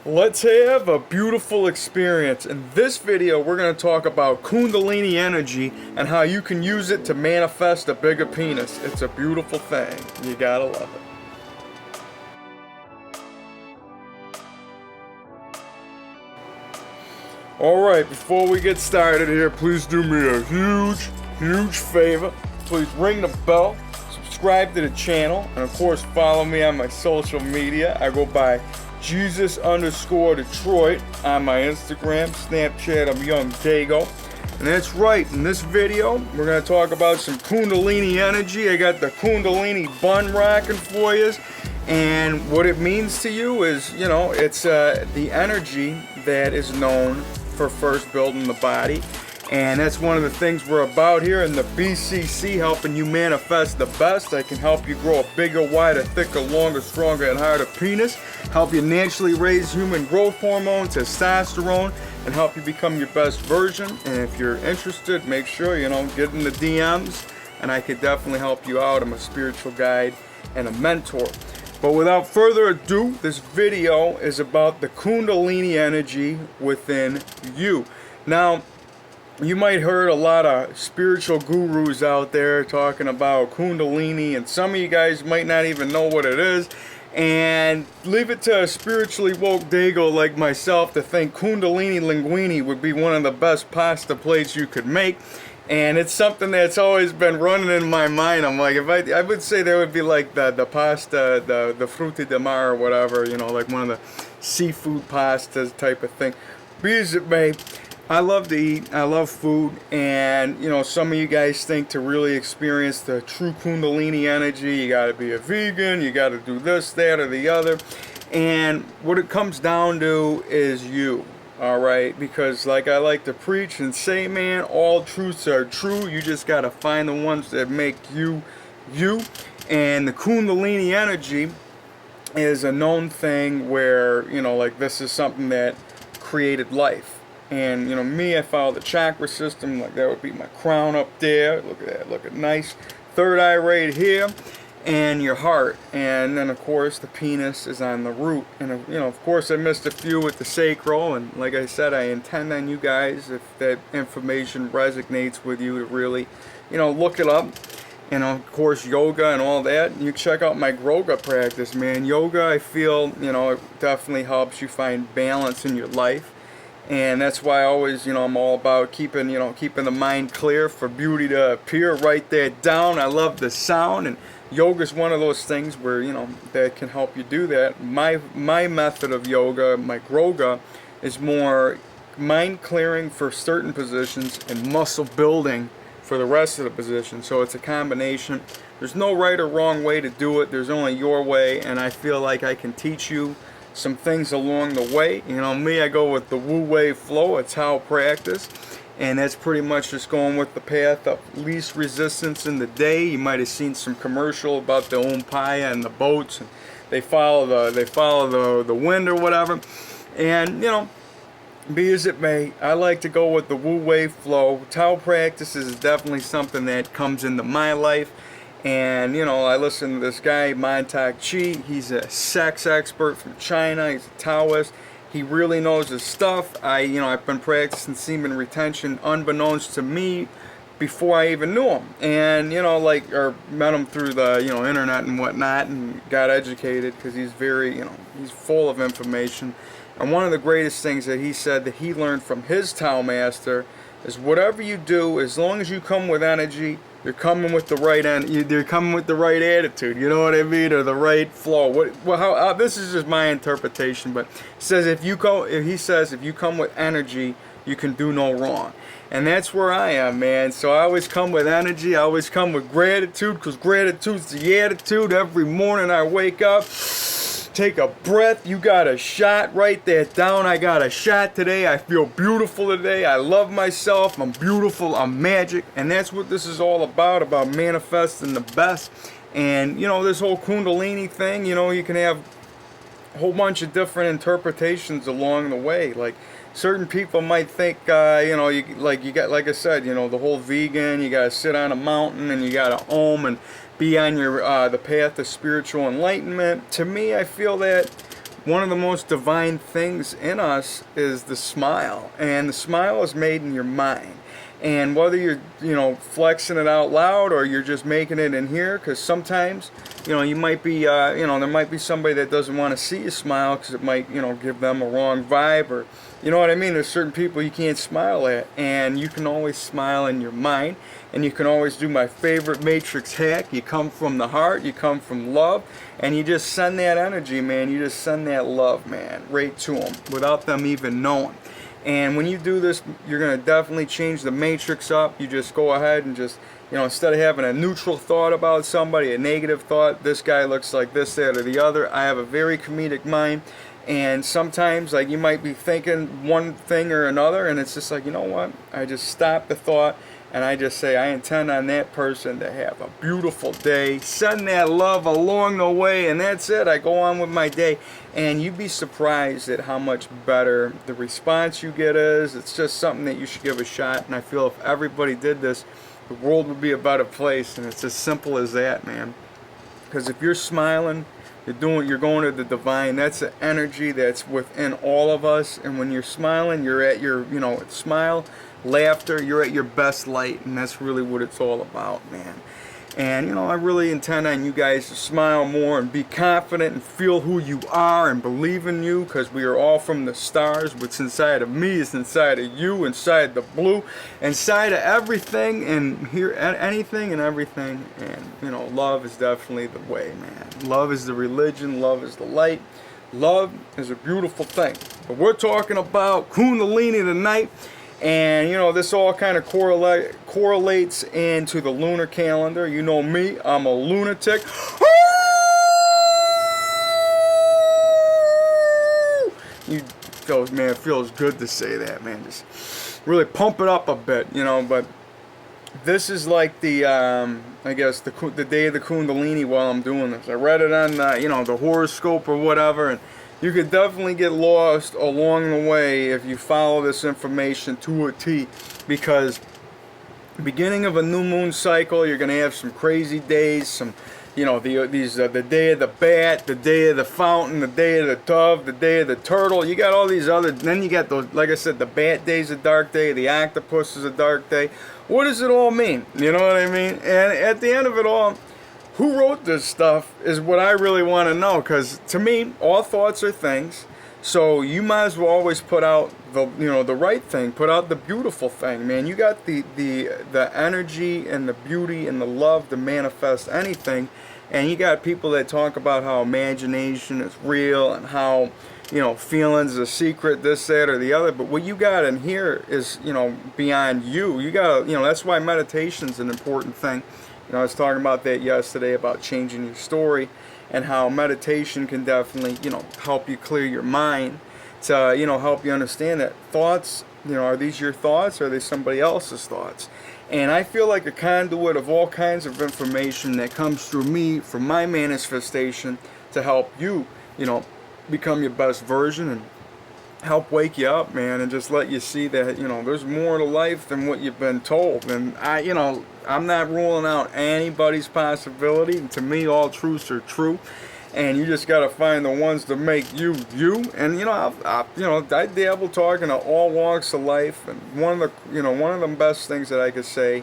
Let's have a beautiful experience. In this video, we're going to talk about Kundalini Energy and how you can use it to manifest a bigger penis. It's a beautiful thing. You gotta love it. Alright, before we get started here, please do me a huge favor. Please ring the bell, subscribe to the channel, and of course follow me on my social media. I go by Jesus_Detroit on my Instagram, Snapchat, I'm YOUNGDAYGO. And that's right, in this video, we're going to talk about some Kundalini Energy. I got the Kundalini bun rocking for you. And what it means to you is, you know, it's the energy that is known for first building the body. And that's one of the things we're about here in the BCC, helping you manifest the best. I can help you grow a bigger, wider, thicker, longer, stronger, and harder penis. Help you naturally raise human growth hormone, testosterone, and help you become your best version. And if you're interested, make sure, you know, get in the DMs, and I could definitely help you out. I'm a spiritual guide and a mentor. But without further ado, this video is about the Kundalini energy within you. Now, you might heard a lot of spiritual gurus out there talking about Kundalini, and some of you guys might not even know what it is. And leave it to a spiritually woke Daygo like myself to think Kundalini Linguini would be one of the best pasta plates you could make. And it's something that's always been running in my mind. I'm like, I would say there would be like the pasta, the frutti di mare or whatever, you know, like one of the seafood pastas type of thing. Be as it may, I love to eat, I love food, and you know, some of you guys think to really experience the true Kundalini energy, you gotta be a vegan, you gotta do this, that, or the other. And what it comes down to is you. Alright, because like I like to preach and say, man, all truths are true. You just gotta find the ones that make you, you. And the Kundalini energy is a known thing where, you know, like this is something that created life. And, you know, me, I follow the chakra system. Like that would be my crown up there. Look at that, look at nice. Third eye right here. And your heart, and then of course the penis is on the root. And you know, of course I missed a few with the sacral, and like I said, I intend on you guys, if that information resonates with you, to really, you know, look it up. And of course yoga and all that. You check out my yoga practice, man. Yoga, I feel, you know, it definitely helps you find balance in your life. And that's why I always, you know, I'm all about keeping the mind clear for beauty to appear. Write that down. I love the sound, and yoga is one of those things where, you know, that can help you do that. My method of yoga, my groga, is more mind clearing for certain positions and muscle building for the rest of the positions. So it's a combination. There's no right or wrong way to do it. There's only your way, and I feel like I can teach you some things along the way. You know me, I go with the Wu Wei flow. It's how I practice. And that's pretty much just going with the path of least resistance in the day. You might have seen some commercial about the umpire and the boats, and they follow the wind or whatever. And you know, be as it may, I like to go with the Wu Wei flow. Tao practices is definitely something that comes into my life. And you know, I listen to this guy, Mantak Chi. He's a sex expert from China. He's a Taoist. He really knows his stuff. I've been practicing semen retention unbeknownst to me before I even knew him. And, you know, like, or met him through the, you know, internet and whatnot, and got educated because he's very, you know, he's full of information. And one of the greatest things that he said that he learned from his Tao master is whatever you do, as long as you come with energy, you're coming with the right you're coming with the right attitude, you know what I mean, or the right flow. This is just my interpretation, but he says if you come with energy, you can do no wrong. And that's where I am, man. So I always come with energy. I always come with gratitude, because gratitude's the attitude. Every morning I wake up, take a breath. You got a shot. Write that down. I got a shot today. I feel beautiful today. I love myself. I'm beautiful. I'm magic. And that's what this is all about manifesting the best. And, you know, this whole Kundalini thing, you know, you can have a whole bunch of different interpretations along the way. Like, certain people might think, you know, like I said, you know, the whole vegan, you got to sit on a mountain and you got to and be on your the path of spiritual enlightenment. To me, I feel that one of the most divine things in us is the smile, and the smile is made in your mind. And whether you're, flexing it out loud or you're just making it in here, because sometimes, you might be, there might be somebody that doesn't want to see you smile because it might, give them a wrong vibe, or, you know what I mean? There's certain people you can't smile at, and you can always smile in your mind, and you can always do my favorite matrix hack. You come from the heart, you come from love, and you just send that energy, man. You just send that love, man, right to them without them even knowing. And when you do this, you're going to definitely change the matrix up. You just go ahead and just, instead of having a neutral thought about somebody, a negative thought, this guy looks like this, that, or the other. I have a very comedic mind. And sometimes, like, you might be thinking one thing or another, and it's just like, you know what? I just stop the thought, and I just say, I intend on that person to have a beautiful day. Send that love along the way, and that's it. I go on with my day. And you'd be surprised at how much better the response you get is. It's just something that you should give a shot. And I feel if everybody did this, the world would be a better place. And it's as simple as that, man. Because if you're smiling, you're going to the divine. That's the energy that's within all of us. And when you're smiling, you're at your, smile, laughter, you're at your best light. And that's really what it's all about, man. And, I really intend on you guys to smile more and be confident and feel who you are and believe in you, because we are all from the stars. What's inside of me is inside of you, inside the blue, inside of everything, and here anything and everything. And, love is definitely the way, man. Love is the religion. Love is the light. Love is a beautiful thing. But we're talking about Kundalini tonight. And, this all kind of correlates into the lunar calendar. You know me, I'm a lunatic. It feels good to say that, man. Just really pump it up a bit, But this is like the, I guess, the day of the Kundalini while I'm doing this. I read it on, the horoscope or whatever, and you could definitely get lost along the way if you follow this information to a T, because beginning of a new moon cycle, you're going to have some crazy days, some, the day of the bat, the day of the fountain, the day of the dove, the day of the turtle. You got all these other, then you got those, like I said, the bat day is a dark day, the octopus is a dark day. What does it all mean? You know what I mean? And at the end of it all, who wrote this stuff is what I really want to know, because to me, all thoughts are things. So you might as well always put out the the right thing, put out the beautiful thing, man. You got the energy and the beauty and the love to manifest anything, and you got people that talk about how imagination is real and how feelings is a secret, this, that, or the other. But what you got in here is beyond you. You got that's why meditation's an important thing. I was talking about that yesterday, about changing your story, and how meditation can definitely, help you clear your mind to, help you understand that thoughts, are these your thoughts, or are they somebody else's thoughts? And I feel like a conduit of all kinds of information that comes through me for my manifestation to help you, become your best version and help wake you up, man, and just let you see that, there's more to life than what you've been told. And I'm not ruling out anybody's possibility. To me, all truths are true, and you just got to find the ones that make you you. And I dabble talking to all walks of life, and one of the best things that I could say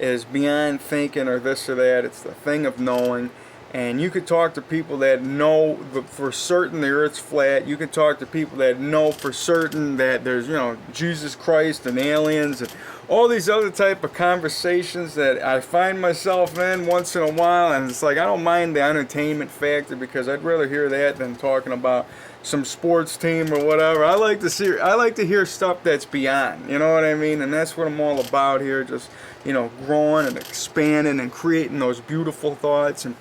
is beyond thinking or this or that. It's the thing of knowing. And you could talk to people that know for certain the earth's flat. You can talk to people that know for certain that there's, Jesus Christ and aliens and all these other type of conversations that I find myself in once in a while. And it's like, I don't mind the entertainment factor, because I'd rather hear that than talking about some sports team or whatever. I like to hear stuff that's beyond, you know what I mean? And that's what I'm all about here, just, growing and expanding and creating those beautiful thoughts. And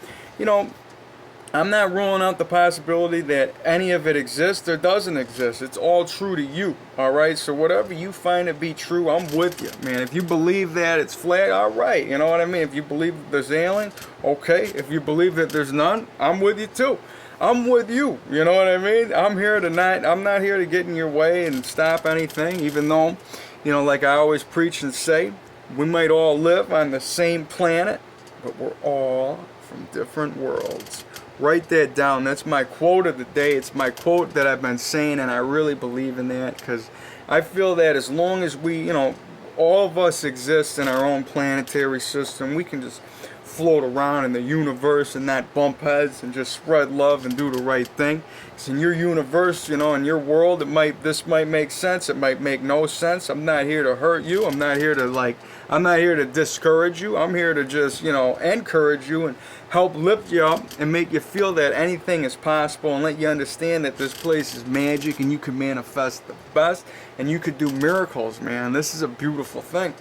I'm not ruling out the possibility that any of it exists or doesn't exist. It's all true to you, all right? So whatever you find to be true, I'm with you, man. If you believe that it's flat, all right, you know what I mean? If you believe that there's aliens, okay. If you believe that there's none, I'm with you too. I'm with you, you know what I mean? I'm not here to get in your way and stop anything, even though, like I always preach and say, we might all live on the same planet, but we're all from different worlds. Write that down. That's my quote of the day. It's my quote that I've been saying, and I really believe in that, because I feel that as long as we, you know, all of us exist in our own planetary system, we can just float around in the universe and not bump heads and just spread love and do the right thing. Because in your universe, you know, in your world, this might make sense, it might make no sense. I'm not here to hurt you. I'm not here to discourage you. I'm here to just, you know, encourage you and help lift you up and make you feel that anything is possible, and let you understand that this place is magic and you can manifest the best and you could do miracles, man. This is a beautiful thing.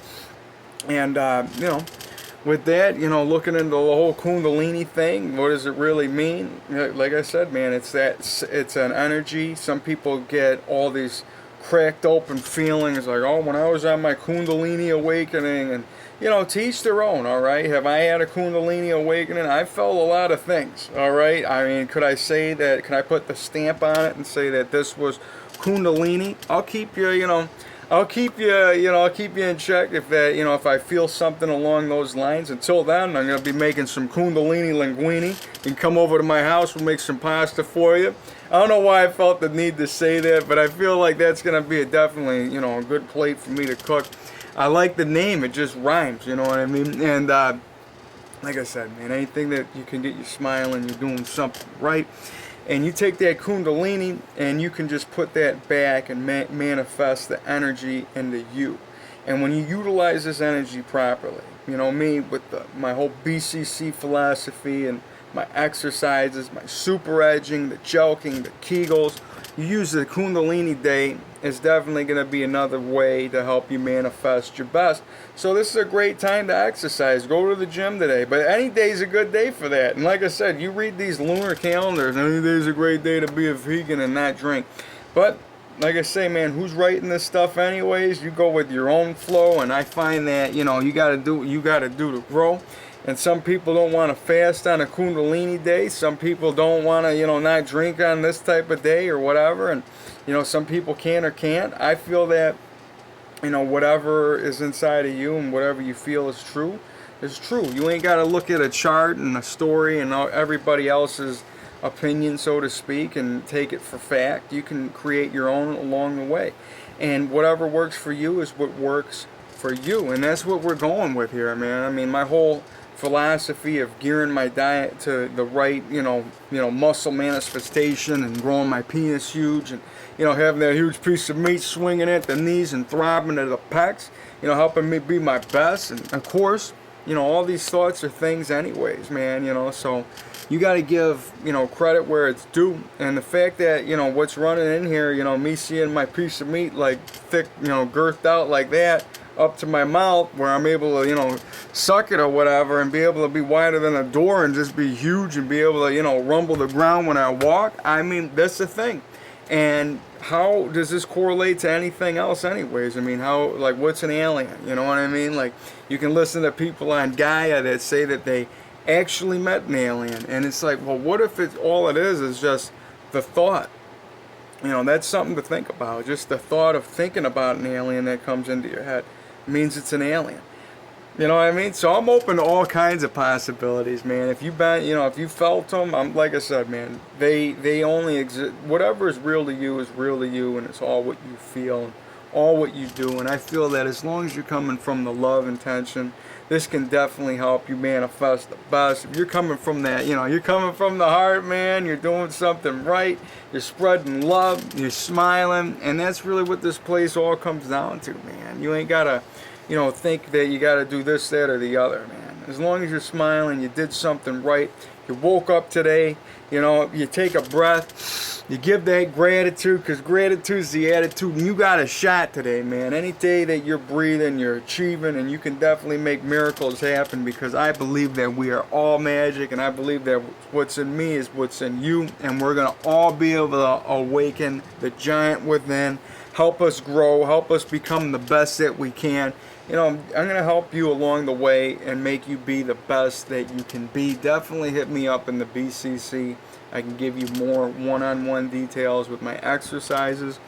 And, you know, with that, you know, looking into the whole Kundalini thing, what does it really mean? Like I said, man, it's an energy. Some people get all these cracked open feelings like, oh, when I was on my Kundalini awakening, and, you know, to each their own, all right? Have I had a Kundalini awakening? I felt a lot of things, all right? I mean, could I say that, can I put the stamp on it and say that this was Kundalini? I'll keep you, you know, I'll keep you in check if that, you know, if I feel something along those lines. Until then, I'm going to be making some Kundalini Linguini. You can come over to my house, we'll make some pasta for you. I don't know why I felt the need to say that, but I feel like that's going to be definitely, you know, a good plate for me to cook. I like the name, it just rhymes, you know what I mean? And like I said, man, anything that you can get you smiling, you're doing something right. And you take that Kundalini and you can just put that back and manifest the energy into you. And when you utilize this energy properly, you know, me with my whole BCC philosophy and my exercises, my super edging, the joking, the Kegels, you use the Kundalini day, is definitely going to be another way to help you manifest your best. So this is a great time to exercise. Go to the gym today. But any day is a good day for that. And like I said, you read these lunar calendars, any day is a great day to be a vegan and not drink. But like I say, man, who's writing this stuff anyways? You go with your own flow, and I find that, you know, you got to do what you got to do to grow. And some people don't want to fast on a Kundalini day. Some people don't want to, you know, not drink on this type of day or whatever. And, you know, some people can or can't. I feel that, you know, whatever is inside of you and whatever you feel is true is true. You ain't got to look at a chart and a story and everybody else's opinion, so to speak, and take it for fact. You can create your own along the way. And whatever works for you is what works for you. And that's what we're going with here, man. I mean, my whole philosophy of gearing my diet to the right, you know, muscle manifestation and growing my penis huge, and, you know, having that huge piece of meat swinging at the knees and throbbing at the pecs, you know, helping me be my best. And of course, you know, all these thoughts are things anyways, man, you know, so you got to give, you know, credit where it's due. And the fact that, you know, what's running in here, you know, me seeing my piece of meat like thick, you know, girthed out like that up to my mouth, where I'm able to, you know, suck it or whatever, and be able to be wider than a door and just be huge and be able to, you know, rumble the ground when I walk. I mean, that's the thing. And how does this correlate to anything else anyways? I mean, how, like, what's an alien? You know what I mean? Like, you can listen to people on Gaia that say that they actually met an alien, and it's like, well, what if it's all it is just the thought? You know, that's something to think about. Just the thought of thinking about an alien that comes into your head means it's an alien. You know what I mean? So I'm open to all kinds of possibilities, man. If you've been, you know, if you felt them, like I said, man, they only exist. Whatever is real to you is real to you, and it's all what you feel and all what you do. And I feel that as long as you're coming from the love intention, this can definitely help you manifest the best. If you're coming from that, you know, you're coming from the heart, man, you're doing something right, you're spreading love, you're smiling, and that's really what this place all comes down to, man. You ain't gotta, you know, think that you gotta do this, that, or the other, man. As long as you're smiling, you did something right, you woke up today, you know, you take a breath, you give that gratitude, because gratitude's the attitude, and you got a shot today, man. Any day that you're breathing, you're achieving, and you can definitely make miracles happen, because I believe that we are all magic, and I believe that what's in me is what's in you, and we're going to all be able to awaken the giant within, help us grow, help us become the best that we can. You know, I'm going to help you along the way and make you be the best that you can be. Definitely hit me up in the BCC. I can give you more one-on-one details with my exercises,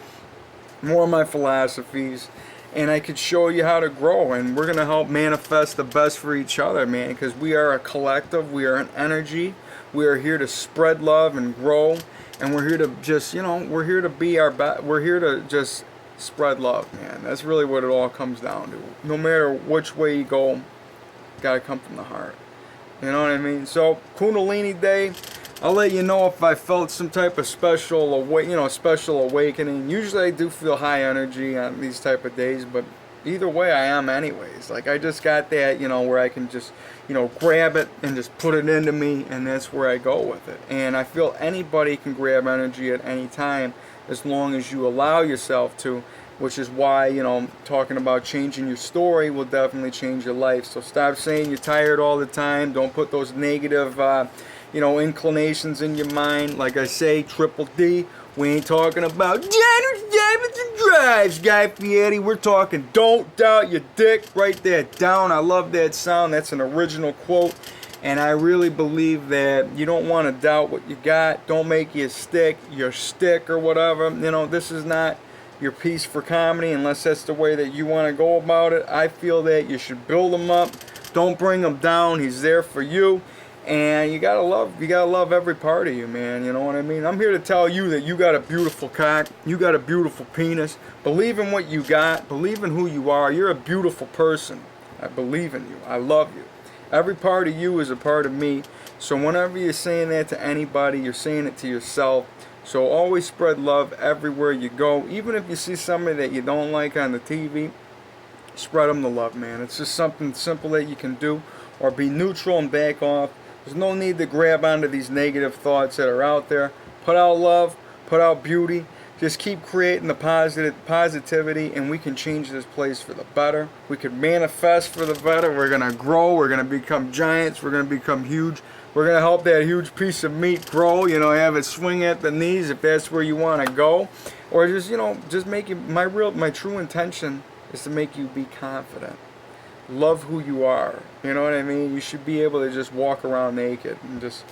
more of my philosophies, and I could show you how to grow. And we're going to help manifest the best for each other, man, because we are a collective, we are an energy, We are here to spread love and grow, and we're here to just, we're here to be our best. We're here to just spread love, man. That's really what it all comes down to. No matter which way you go, gotta come from the heart. You know what I mean? So Kundalini Day, I'll let you know if I felt some type of special awakening. Usually I do feel high energy on these type of days, but either way I am anyways. Like I just got that, where I can just, grab it and just put it into me, and that's where I go with it. And I feel anybody can grab energy at any time as long as you allow yourself to, which is why, talking about changing your story will definitely change your life. So stop saying you're tired all the time. Don't put those negative, inclinations in your mind. Like I say, Triple D, we ain't talking about Janus, Diamonds, and Drives, Guy Fieri. We're talking don't doubt your dick. Write that down. I love that sound. That's an original quote. And I really believe that you don't want to doubt what you got. Don't make your stick or whatever. This is not your piece for comedy unless that's the way that you want to go about it. I feel that you should build him up. Don't bring him down. He's there for you. And you gotta love every part of you, man. You know what I mean? I'm here to tell you that you got a beautiful cock, you got a beautiful penis. Believe in what you got, believe in who you are. You're a beautiful person. I believe in you. I love you. Every part of you is a part of me. So whenever you're saying that to anybody, you're saying it to yourself. So always spread love everywhere you go. Even if you see somebody that you don't like on the TV, spread them the love, man. It's just something simple that you can do. Or be neutral and back off. There's no need to grab onto these negative thoughts that are out there. Put out love, put out beauty. Just keep creating the positivity, and we can change this place for the better. We can manifest for the better. We're going to grow. We're going to become giants. We're going to become huge. We're going to help that huge piece of meat grow. Have it swing at the knees if that's where you want to go. Or just, just make it, my true intention is to make you be confident. Love who you are. You know what I mean? You should be able to just walk around naked and just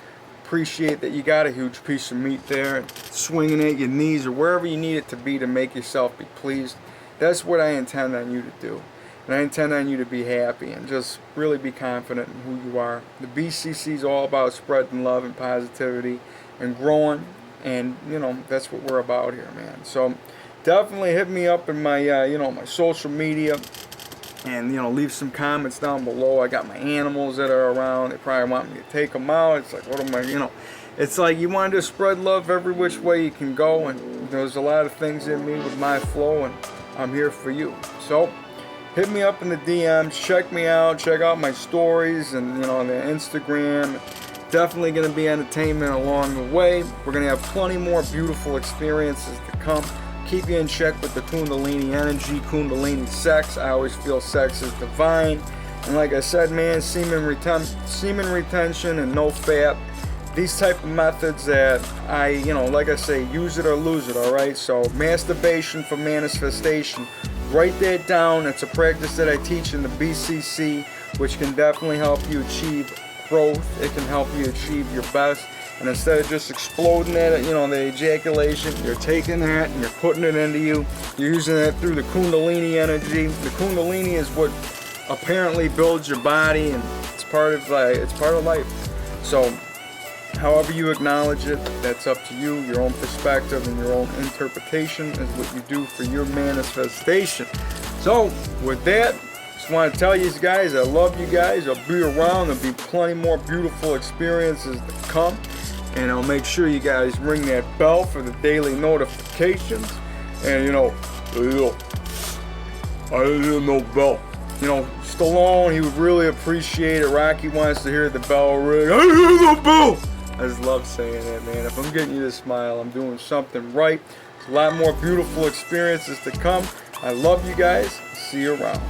appreciate that you got a huge piece of meat there and swinging at your knees or wherever you need it to be to make yourself be pleased. That's what I intend on you to do. And I intend on you to be happy and just really be confident in who you are. The BCC is all about spreading love and positivity and growing. And, that's what we're about here, man. So definitely hit me up in my, my social media. And, leave some comments down below. I got my animals that are around. They probably want me to take them out. It's like, what am I, It's like you want to spread love every which way you can go. And there's a lot of things in me with my flow. And I'm here for you. So hit me up in the DMs. Check me out. Check out my stories and, on the Instagram. Definitely going to be entertainment along the way. We're going to have plenty more beautiful experiences to come. Keep you in check with the Kundalini Energy, Kundalini sex. I always feel sex is divine. And like I said, man, semen retention and no fat. These type of methods that I, like I say, use it or lose it, all right? So masturbation for manifestation. Write that down. It's a practice that I teach in the BCC, which can definitely help you achieve growth. It can help you achieve your best. And instead of just exploding at it, the ejaculation, you're taking that and you're putting it into you. You're using it through the Kundalini energy. The Kundalini is what apparently builds your body, and it's part of life. So, however you acknowledge it, that's up to you. Your own perspective and your own interpretation is what you do for your manifestation. So, with that, just want to tell you guys, I love you guys. I'll be around. There'll be plenty more beautiful experiences to come. And I'll make sure you guys ring that bell for the daily notifications. And, I didn't hear no bell. Stallone, he would really appreciate it. Rocky wants to hear the bell ring. I didn't hear no bell. I just love saying that, man. If I'm getting you to smile, I'm doing something right. There's a lot more beautiful experiences to come. I love you guys. See you around.